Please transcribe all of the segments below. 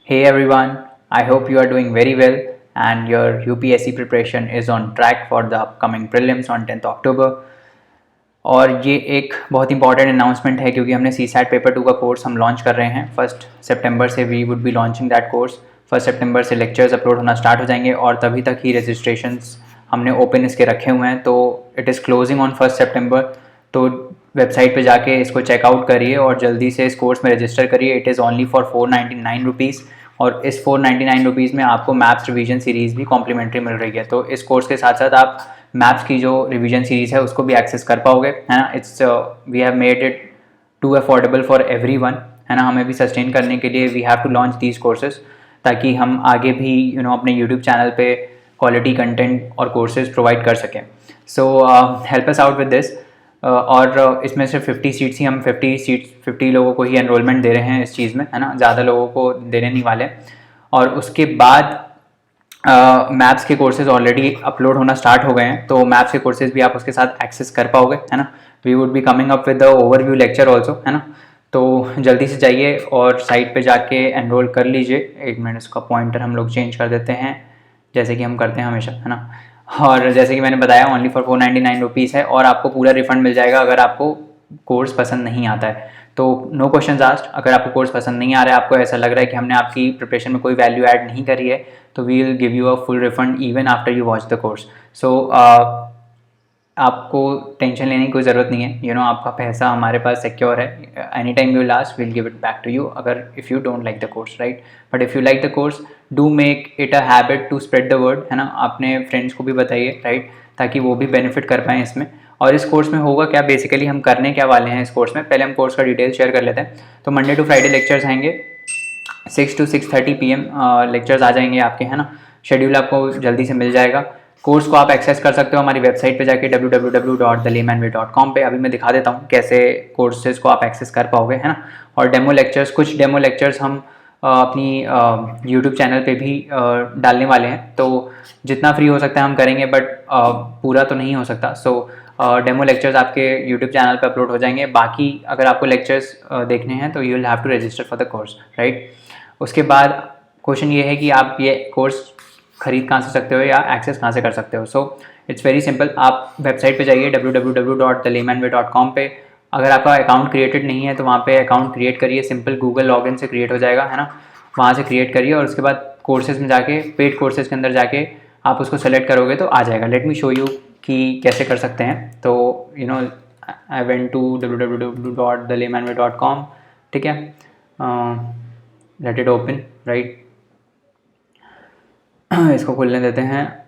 Hey everyone, I hope you are doing very well and your UPSC preparation is on track for the upcoming prelims on 10th October. और ये एक बहुत important announcement है क्योंकि हमने CSAT paper 2 का course हम launch कर रहे हैं। 1 सितंबर से we would be launching that course. 1 सितंबर से लेक्चर्स अपलोड होना स्टार्ट हो जाएंगे और तभी तक ही रजिस्ट्रेशंस हमने ओपन इसके रखे हुए हैं। तो इट इज़ क्लोजिंग ऑन 1 सितंबर। तो वेबसाइट पे जाके इसको चेकआउट करिए और जल्दी से इस कोर्स में रजिस्टर करिए। It is only for 499 rupees और इस 499 रुपीज़ में आपको मैथ्स रिवीजन सीरीज़ भी कॉम्प्लीमेंट्री मिल रही है। तो इस कोर्स के साथ साथ आप मैथ्स की जो रिवीजन सीरीज़ है उसको भी एक्सेस कर पाओगे, है ना। It's we have made it to affordable for everyone, है ना। हमें भी सस्टेन करने के लिए we have to launch these courses ताकि हम आगे भी अपने यूट्यूब चैनल पे क्वालिटी कंटेंट और कोर्सेज प्रोवाइड कर सकें। So help us out with this. और इसमें सिर्फ 50 सीट्स ही हम 50 लोगों को ही एनरोलमेंट दे रहे हैं इस चीज़ में, है ना। ज़्यादा लोगों को देने नहीं वाले। और उसके बाद मैथ्स के कोर्सेज ऑलरेडी अपलोड होना स्टार्ट हो गए हैं, तो मैथ्स के कोर्सेज भी आप उसके साथ एक्सेस कर पाओगे, है ना। We would be coming up with the overview lecture also, है ना। तो जल्दी से जाइए और साइट पे जाके एनरोल कर लीजिए। एक मिनट, इसका पॉइंटर हम लोग चेंज कर देते हैं जैसे कि हम करते हैं हमेशा, है ना। और जैसे कि मैंने बताया ओनली फॉर 499 रुपीज़ है और आपको पूरा रिफंड मिल जाएगा अगर आपको कोर्स पसंद नहीं आता है। तो नो क्वेश्चंस आस्क्ड। अगर आपको कोर्स पसंद नहीं आ रहा है, आपको ऐसा लग रहा है कि हमने आपकी प्रिपरेशन में कोई वैल्यू ऐड नहीं करी है, तो we will give you a full refund even after you watch the course. So आपको टेंशन लेने की कोई ज़रूरत नहीं है। आपका पैसा हमारे पास सिक्योर है। Any time you last will give it back to you अगर if you don't like the course, right. But if you like the course, do make it a habit to spread the word, है ना। अपने friends को भी बताइए, right, ताकि वो भी बेनिफिट कर पाएँ इसमें। और इस कोर्स में होगा क्या, बेसिकली हम करने क्या वाले हैं इस कोर्स में, पहले हम कोर्स का डिटेल शेयर कर लेते हैं। तो मंडे टू फ्राइडे लेक्चर्स आएंगे 6 to 6:30 PM लेक्चर्स आ जाएंगे आपके, है ना। शेड्यूल आपको जल्दी से मिल जाएगा। कोर्स को आप एक्सेस कर सकते हो हमारी वेबसाइट पे जाके www.thelaymanway.com पे। अभी मैं दिखा देता हूँ कैसे कोर्सेज को आप एक्सेस कर पाओगे, है ना। और कुछ डेमो लेक्चर्स हम अपनी यूट्यूब चैनल पे भी डालने वाले हैं। तो जितना फ्री हो सकता है हम करेंगे, बट पूरा तो नहीं हो सकता। सो डेमो लेक्चर्स आपके यूट्यूब चैनल पे अपलोड हो जाएंगे। बाकी अगर आपको लेक्चर्स देखने हैं तो you will have to register for the course, right. उसके बाद क्वेश्चन ये है कि आप ये कोर्स खरीद कहाँ से सकते हो या एक्सेस कहाँ से कर सकते हो। So it's very simple. आप वेबसाइट पे जाइए www.thelaymanway.com पे। अगर आपका अकाउंट क्रिएटेड नहीं है तो वहाँ पे अकाउंट क्रिएट करिए। सिंपल गूगल लॉगिन से क्रिएट हो जाएगा, है ना। वहाँ से क्रिएट करिए और उसके बाद कोर्सेज में जाके, पेड कोर्सेज के अंदर जाके आप उसको सेलेक्ट करोगे तो आ जाएगा। लेट मी शो यू कि कैसे कर सकते हैं। तो आई वेंट टू www.thelaymanway.com, ठीक है। Let it open, right. इसको खोलने देते हैं।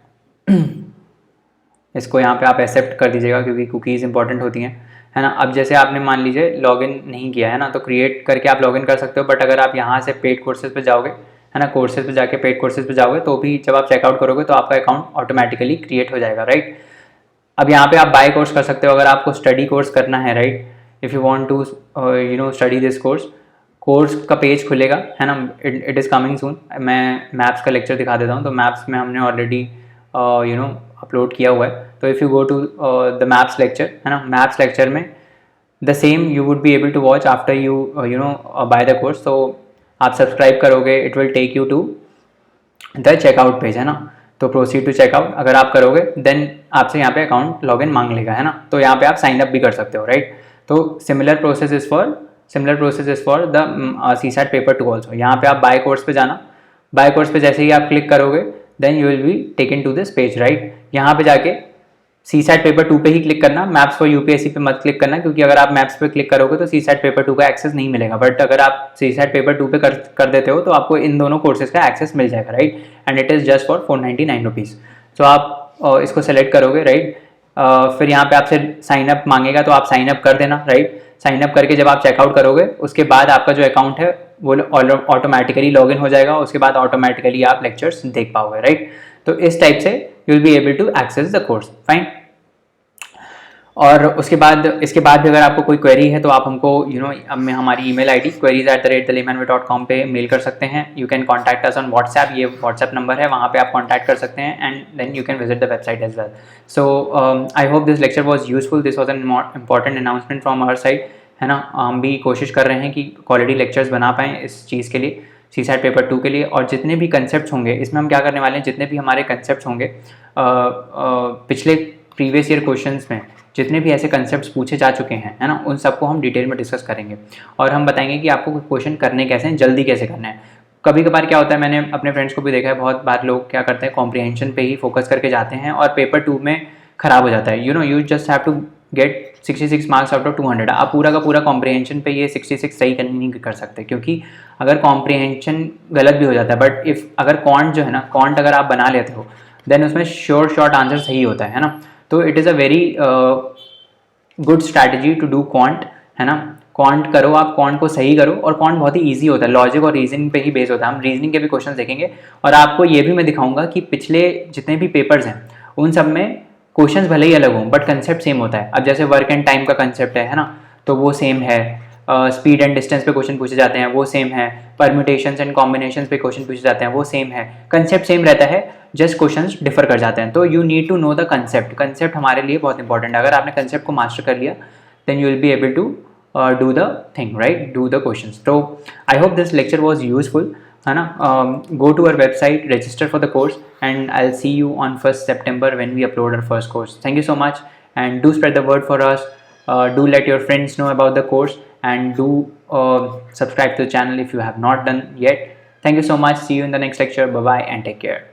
इसको यहाँ पे आप एक्सेप्ट कर दीजिएगा क्योंकि कुकीज़ इंपॉर्टेंट होती हैं, है ना। अब जैसे आपने मान लीजिए लॉगिन नहीं किया है ना, तो क्रिएट करके आप लॉगिन कर सकते हो। बट अगर आप यहाँ से पेड कोर्सेज पे जाओगे, है ना, कोर्सेज पे जाके पेड कोर्सेज पे जाओगे तो भी जब आप चेकआउट करोगे तो आपका अकाउंट ऑटोमेटिकली क्रिएट हो जाएगा, राइट। अब यहाँ पे आप बाय कोर्स कर सकते हो अगर आपको स्टडी कोर्स करना है, right. If you want to study this course का पेज खुलेगा, है ना। It is coming soon. मैं मैथ्स का लेक्चर दिखा देता हूँ। तो मैथ्स में हमने ऑलरेडी अपलोड किया हुआ है। तो if you go to the maths lecture, है ना, मैथ्स लेक्चर में the same you would be able to watch after you buy the course. तो आप सब्सक्राइब करोगे, it will take you to the checkout page, है ना। तो proceed to checkout अगर आप करोगे देन आपसे यहाँ पे अकाउंट लॉगिन मांग लेगा, है ना। तो यहाँ पे आप साइन अप भी कर सकते हो, राइट। तो similar process is for the CSAT paper 2 also. यहाँ पे आप बाय कोर्स पे जाना। बाय कोर्स पे जैसे ही आप क्लिक करोगे then you will be taken to this page, right. यहाँ पे जाके CSAT पेपर 2 पे ही क्लिक करना। मैथ्स फॉर UPSC पे मत क्लिक करना क्योंकि अगर आप मैथ्स पे क्लिक करोगे तो CSAT पेपर 2 का एक्सेस नहीं मिलेगा। बट अगर आप CSAT पेपर 2 पे कर देते हो तो आपको इन दोनों कोर्सेज का एक्सेस मिल जाएगा, right. And it is just for 499 rupees. So आप इसको सेलेक्ट करोगे, राइट। फिर यहाँ पे आपसे साइन अप मांगेगा तो आप साइन अप कर देना, राइट। साइन अप करके जब आप चेकआउट करोगे उसके बाद आपका जो अकाउंट है वो ऑटोमेटिकली लॉगिन हो जाएगा। उसके बाद ऑटोमेटिकली आप लेक्चर्स देख पाओगे, राइट। तो इस टाइप से you will be able to access the course, fine. और उसके बाद इसके बाद भी अगर आपको कोई क्वेरी है तो आप हमको हमारी ईमेल आईडी queries@thelaymanway.com पे मेल कर सकते हैं। You can contact us on WhatsApp, ये व्हाट्सएप नंबर है, वहाँ पे आप कॉन्टैक्ट कर सकते हैं and then you can visit the website as well. So I hope this lecture was useful. This was an important announcement from our side, है ना। हम भी कोशिश कर रहे हैं कि क्वालिटी लेक्चर्स बना पाएँ इस चीज़ के लिए। CSAT पेपर 2 के लिए। और जितने भी कंसेप्ट होंगे इसमें हम क्या करने वाले हैं, जितने भी हमारे कंसेप्ट होंगे पिछले प्रीवियस ईयर क्वेश्चंस में जितने भी ऐसे कंसेप्ट्स पूछे जा चुके हैं, है ना, उन सबको हम डिटेल में डिस्कस करेंगे और हम बताएंगे कि आपको क्वेश्चन करने कैसे हैं, जल्दी कैसे करना है। कभी कभार क्या होता है, मैंने अपने फ्रेंड्स को भी देखा है, बहुत बार लोग क्या करते हैं कॉम्प्रिहेंशन पे ही फोकस करके जाते हैं और पेपर 2 में ख़राब हो जाता है। You just have to get 66 marks out of 200। आप पूरा का पूरा कॉम्प्रिहेंशन पे ये 66 सही नहीं कर सकते, क्योंकि अगर कॉम्प्रिहेंशन गलत भी हो जाता है, बट इफ़ अगर क्वांट जो है ना, क्वांट अगर आप बना लेते हो देन उसमें शॉर्ट आंसर सही होता है ना। तो it is a very good strategy to do quant, है ना। क्वांट करो, आप क्वांट को सही करो, और क्वांट बहुत ही ईजी होता है, लॉजिक और रीजनिंग पे ही बेस होता है। हम रीजनिंग के भी क्वेश्चन देखेंगे और आपको ये भी मैं दिखाऊंगा कि पिछले जितने भी पेपर्स हैं उन सब में क्वेश्चंस भले ही अलग हों बट कंसेप्ट सेम होता है। अब जैसे वर्क एंड टाइम का कंसेप्ट है ना, तो वो सेम है। स्पीड एंड डिस्टेंस पे क्वेश्चन पूछे जाते हैं, वो सेम है। परम्यूटेशंस एंड कॉम्बिनेशंस पे क्वेश्चन पूछे जाते हैं, वो सेम है। कंसेप्ट सेम रहता है, जस्ट क्वेश्चंस डिफर कर जाते हैं। तो you need to know the concept. Concept हमारे लिए बहुत इंपॉर्टेंट है। अगर आपने कंसेप्ट को मास्टर कर लिया then you will be able to do the thing, right, do the questions. So I hope this lecture was useful, है ना. Go to our website, register for the course, and I'll see you on 1st September when we upload our first course. Thank you so much, and do spread the word for us. Do let your friends know about the course, and do subscribe to the channel if you have not done yet. Thank you so much. See you in the next lecture. Bye bye and take care.